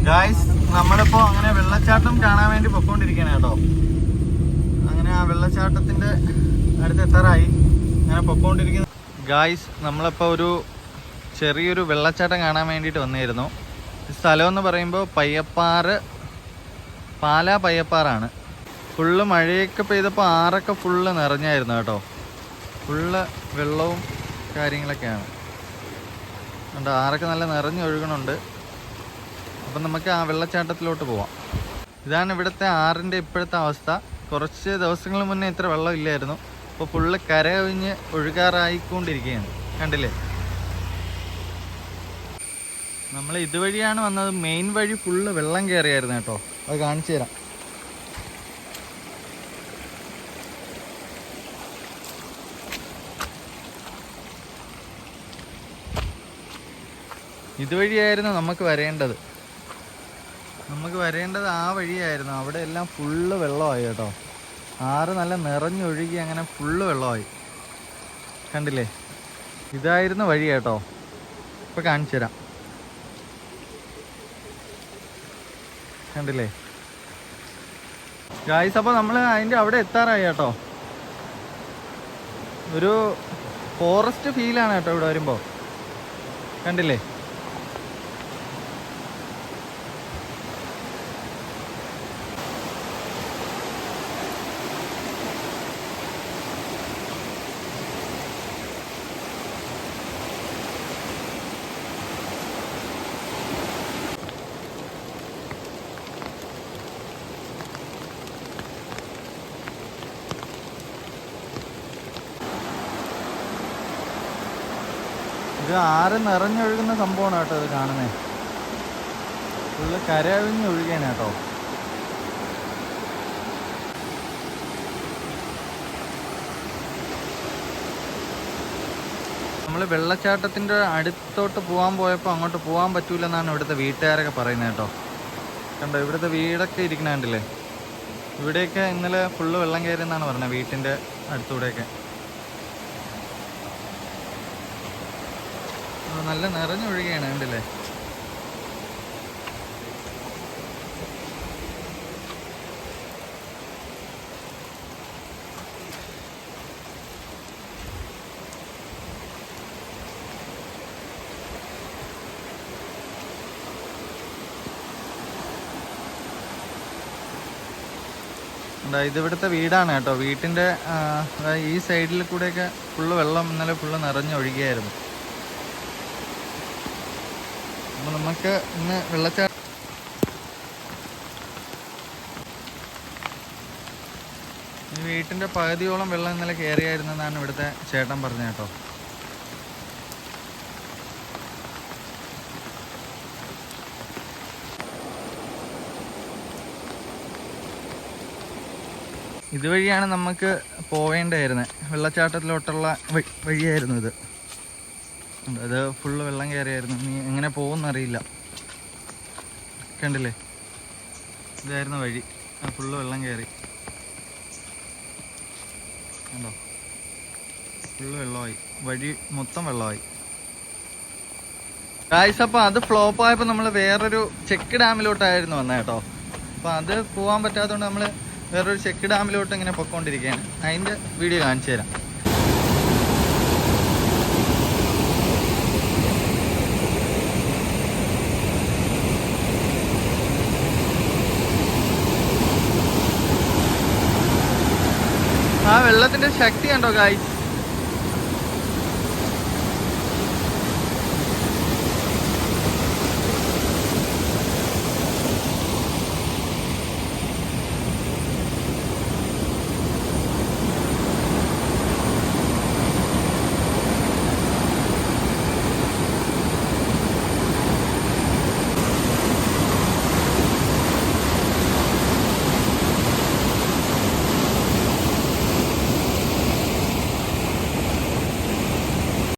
Guys, നമ്മളിപ്പോ അങ്ങനെ വെള്ളച്ചാട്ടം കാണാൻ വേണ്ടി പൊക്കോണ്ടിരിക്കുകയാണ് കേട്ടോ. അങ്ങനെ ആ വെള്ളച്ചാട്ടത്തിന്റെ അടുത്ത് എത്താറായി. അങ്ങനെ പൊക്കോണ്ടിരിക്കുന്ന ഗായ്സ്, നമ്മളിപ്പോ ഒരു ചെറിയൊരു വെള്ളച്ചാട്ടം കാണാൻ വേണ്ടിയിട്ട് വന്നിരുന്നു. സ്ഥലം എന്ന് പറയുമ്പോൾ പാലാ പയ്യപ്പാറാണ്. ഫുള്ള് മഴയൊക്കെ പെയ്തപ്പോൾ ആറൊക്കെ ഫുള്ള് നിറഞ്ഞായിരുന്നു കേട്ടോ. ഫുള്ള് വെള്ളവും കാര്യങ്ങളൊക്കെയാണ്. അതുകൊണ്ട് ആറൊക്കെ നല്ല നിറഞ്ഞൊഴുകണുണ്ട്. അപ്പം നമുക്ക് ആ വെള്ളച്ചാട്ടത്തിലോട്ട് പോവാം. ഇതാണ് ഇവിടുത്തെ ആറിൻ്റെ ഇപ്പോഴത്തെ അവസ്ഥ. കുറച്ച് ദിവസങ്ങൾ മുന്നേ ഇത്ര വെള്ളം ഇല്ലായിരുന്നു. ഇപ്പോൾ ഫുള്ള് കരകവിഞ്ഞ് ഒഴുകാറായിക്കൊണ്ടിരിക്കുകയാണ്. കണ്ടില്ലേ? നമ്മൾ ഇതുവഴിയാണ് വന്നത്. മെയിൻ വഴി ഫുള്ള് വെള്ളം കയറിയായിരുന്നു കേട്ടോ. അത് കാണിച്ചു തരാം. ഇതുവഴിയായിരുന്നു നമുക്ക് വരേണ്ടത്. ആ വഴിയായിരുന്നു. അവിടെ എല്ലാം ഫുള്ള് വെള്ളമായി കേട്ടോ. ആറ് നല്ല നിറഞ്ഞൊഴുകി അങ്ങനെ ഫുള്ള് വെള്ളമായി. കണ്ടില്ലേ? ഇതായിരുന്നു വഴി കേട്ടോ. ഇപ്പം കാണിച്ചു തരാം. കണ്ടില്ലേ ഗായ്സ്? അപ്പോൾ നമ്മൾ അതിൻ്റെ അവിടെ എത്താറായി കേട്ടോ. ഒരു ഫോറസ്റ്റ് ഫീലാണ് കേട്ടോ ഇവിടെ വരുമ്പോൾ. കണ്ടില്ലേ? ഇത് ആറ് നിറഞ്ഞൊഴുകുന്ന സംഭവമാണ് കേട്ടോ ഇത് കാണുന്നത്. ഫുള്ള് കരകവിഞ്ഞൊഴുകാണ് കേട്ടോ. നമ്മൾ വെള്ളച്ചാട്ടത്തിൻ്റെ അടുത്തോട്ട് പോകാൻ പോയപ്പോൾ അങ്ങോട്ട് പോകാൻ പറ്റൂലെന്നാണ് ഇവിടുത്തെ വീട്ടുകാരൊക്കെ പറയുന്നത് കേട്ടോ. കണ്ടോ, ഇവിടുത്തെ വീടൊക്കെ ഇരിക്കണ കണ്ടില്ലേ? ഇവിടെയൊക്കെ ഇന്നലെ ഫുള്ള് വെള്ളം കയറിയെന്നാണ് പറഞ്ഞത്, വീട്ടിൻ്റെ അടുത്തൂടെയൊക്കെ. നല്ല നിറഞ്ഞൊഴുകയാണ് കണ്ടില്ലേ? ഇതിവിടുത്തെ വീടാണ് കേട്ടോ. വീട്ടിൻ്റെ ഈ സൈഡിൽ കൂടെയൊക്കെ ഫുള്ള് വെള്ളം ഇന്നലെ ഫുള്ള് നിറഞ്ഞൊഴുകിയായിരുന്നു. അപ്പോൾ നമുക്ക് ഇന്ന് വെള്ളച്ചാട്ടം ഈ വീട്ടിൻ്റെ പകുതിയോളം വെള്ളം ഇന്നലെ കയറിയായിരുന്നെന്നാണ് ഇവിടുത്തെ ചേട്ടൻ പറഞ്ഞത് കേട്ടോ. ഇതുവഴിയാണ് നമുക്ക് പോവേണ്ടായിരുന്നത്. വെള്ളച്ചാട്ടത്തിലോട്ടുള്ള വഴിയായിരുന്നു ഇത്. അത് ഫുള്ള് വെള്ളം കയറിയായിരുന്നു. നീ എങ്ങനെ പോകുമെന്നറിയില്ല. കണ്ടില്ലേ? ഇതായിരുന്നു വഴി. ഫുള്ള് വെള്ളം കയറി. കണ്ടോ? ഫുള്ള് വെള്ളമായി. വഴി മൊത്തം വെള്ളമായി. ഗായ്സ്, അപ്പോൾ അത് ഫ്ലോപ്പ് ആയപ്പോൾ നമ്മൾ വേറൊരു ചെക്ക് ഡാമിലോട്ടായിരുന്നു വന്നത് കേട്ടോ. അപ്പോൾ അത് പോകാൻ പറ്റാത്തതുകൊണ്ട് നമ്മൾ വേറൊരു ചെക്ക് ഡാമിലോട്ട് ഇങ്ങനെ പൊയ്ക്കൊണ്ടിരിക്കുകയാണ്. അതിൻ്റെ വീഡിയോ കാണിച്ചു തരാം. ആ വെള്ളത്തിൻ്റെ ശക്തി കണ്ടോ ഗായ്സ്?